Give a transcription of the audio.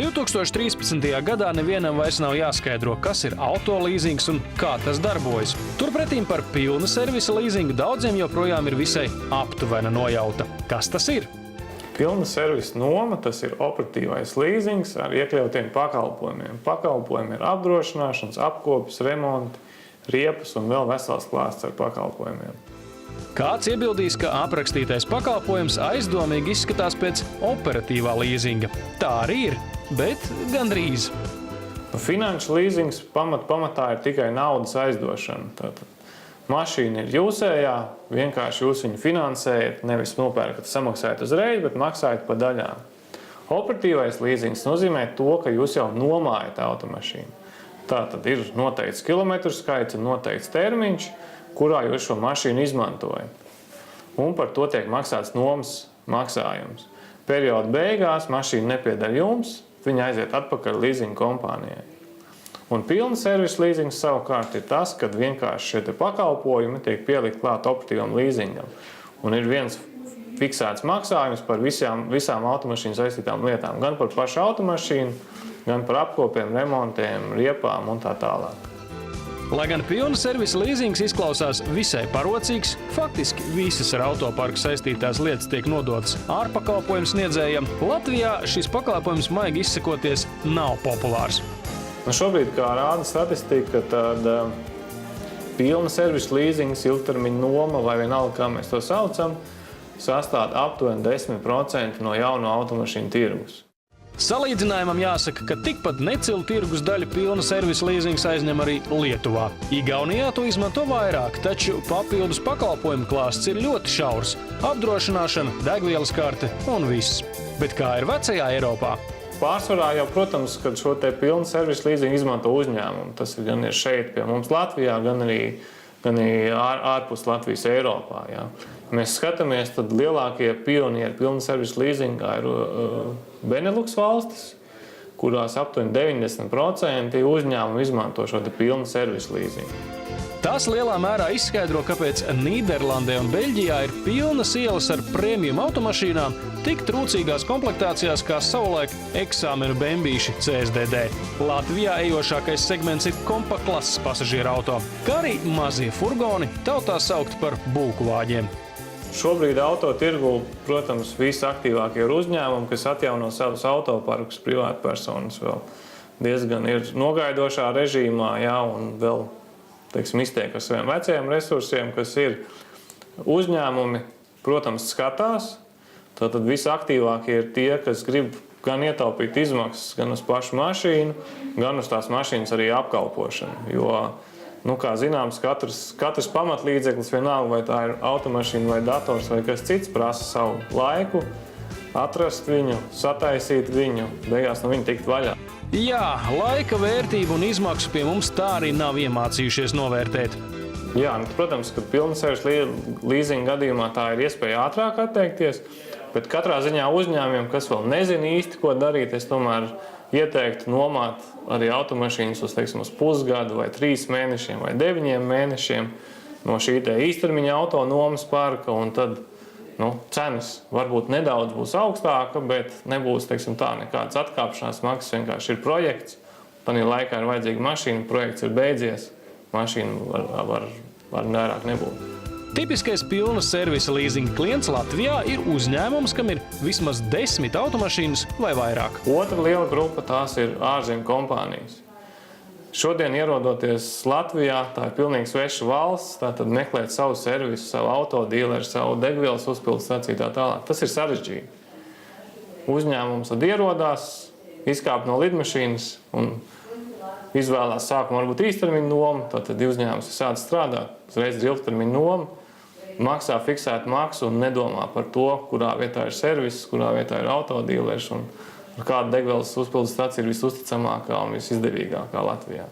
2013. gadā nevienam vairs nav jāskaidro, kas ir autolīzings un kā tas darbojas. Turpretīm par pilna servisa līzingu daudziem joprojām ir visai aptuvena nojauta. Kas tas ir? Pilna servisa noma, tas ir operatīvais līzings ar iekļautiem pakalpojumiem. Pakalpojumi ir apdrošināšanas, apkopes, remonti, riepas un vēl vesels klāsts ar pakalpojumiem. Kāds iebildīs, ka aprakstītais pakalpojums aizdomīgi izskatās pēc operatīvā līzinga. Tā arī ir, bet gandrīz. Finanšu līzings pamatā ir tikai naudas aizdošana. Tātad mašīna ir jūsējā, vienkārši jūs viņu finansējat, nevis nopērkat, samaksājat uzreiz, bet maksājat pa daļām. Operatīvais līzings nozīmē to, ka jūs jau nomājat automašīnu. Tātad ir noteikts kilometru skaits un noteikts termiņš, kurā jūs šo mašīnu izmantojat. Un par to tiek maksāts nomas maksājums. Perioda beigās mašīna nepieder jums, viņa aiziet atpakaļ līzinga kompānijai. Un pilna servisa līzings savukārt ir tas, kad vienkārši šie pakalpojumi tiek pielikt klāt operatīvam līzingam. Un ir viens fiksēts maksājums par visām automašīnas saistītām lietām. Gan par pašu automašīnu, gan par apkopiem, remontiem, riepām un tā tālāk. Lai gan pilna servisa līzings izklausās visai parocīgs, faktiski visas ar autoparku saistītās lietas tiek nodotas ārpakalpojumu sniedzējiem, Latvijā šis pakalpojums, maigi izsakoties, nav populārs. Šobrīd, kā rāda statistika, tad pilna servisa līzings, ilgtermiņa noma vai vienalga, kā mēs to saucam, sastāv aptuveni 10% no jauno automašīnu tirgus. Salīdzinājumam jāsaka, ka tikpat necilu tirgus daļu pilna servisa līzings aizņem arī Lietuvā. Igaunijā to izmanto vairāk, taču papildus pakalpojumu klāsts ir ļoti šaurs – apdrošināšana, degvielas karte un viss. Bet kā ir vecajā Eiropā? Pārsvarā jau, protams, kad šo te pilna servisa līzingu izmanto uzņēmumu. Tas gan ir šeit pie mums Latvijā, gan arī ārpus Latvijas Eiropā. Jā. Mēs skatāmies, tad lielākie pionieri pilna servisa līzingā ir Benelux valstis, kurās aptuveni 90% uzņēmumu izmanto šo te pilna servisa līzingu. Tas lielā mērā izskaidro, kāpēc Nīderlandē un Beļģijā ir pilnas ielas ar premium automašīnām tik trūcīgās komplektācijās kā savulaik eksāmenu bembīši CSDD. Latvijā ejošākais segments ir kompaklases pasažieru auto, kā arī mazie furgoni, tautā saukti par bulkuvāģiem. Šobrīd autotirgu, protams, visaktīvākie ir uzņēmumi, kas atjauno savus autoparkus, privātpersonas vēl diezgan ir nogaidošā režīmā, jā, un vēl, teiksim, iztiek ar saviem vecajiem resursiem, kas ir uzņēmumi, protams, skatās. Tātad visaktīvākie ir tie, kas grib gan ietaupīt izmaksas, gan uz pašu mašīnu, gan uz tās mašīnas arī apkalpošanu, jo kā zināms, katrs pamatlīdzeklis, vienalga vai tā ir automašīna vai dators vai kas cits, prasa savu laiku, atrast viņu, sataisīt viņu, beigās no viņa tikt vaļā. Jā, laika vērtību un izmaksu pie mums tā arī nav iemācījušies novērtēt. Jā, protams, ka pilna servisa līzinga gadījumā tā ir iespēja ātrāk atteikties, bet katrā ziņā uzņēmumiem, kas vēl nezina īsti, ko darīt, es tomēr ieteiktu nomāt arī automašīnas uz pusgadu vai 3 mēnešiem vai 9 mēnešiem no šī īstermiņa auto nomas parka, un tad cenas varbūt nedaudz būs augstāka, bet nebūs nekādas atkāpšanās maksas, vienkārši ir projekts, tad laikā ir vajadzīga mašīna, projekts ir beidzies, mašīna var vairāk nebūt. Tipiskais pilna servisa līzinga klients Latvijā ir uzņēmums, kam ir vismaz 10 automašīnas vai vairāk. Otra liela grupa tās ir ārzemju kompānijas. Šodien ierodoties Latvijā, tā ir pilnīgi sveša valsts, tātad meklēt savu servisu, savu autodīleri, savu degvielas uzpildes staciju tā tālāk. Tas ir sarežģīti. Uzņēmums tad ierodās, izkāp no lidmašīnas un izvēlās sākumā varbūt īstermiņa nomu, tātad uzņēmums ir sācis strādāt, uzreiz ir ilgtermiņa noma, maksā fiksētu maksu un nedomā par to, kurā vietā ir servis, kurā vietā ir autodīlers un kāda degvielas uzpildes stacija ir visusticamākā un visizdevīgākā Latvijā.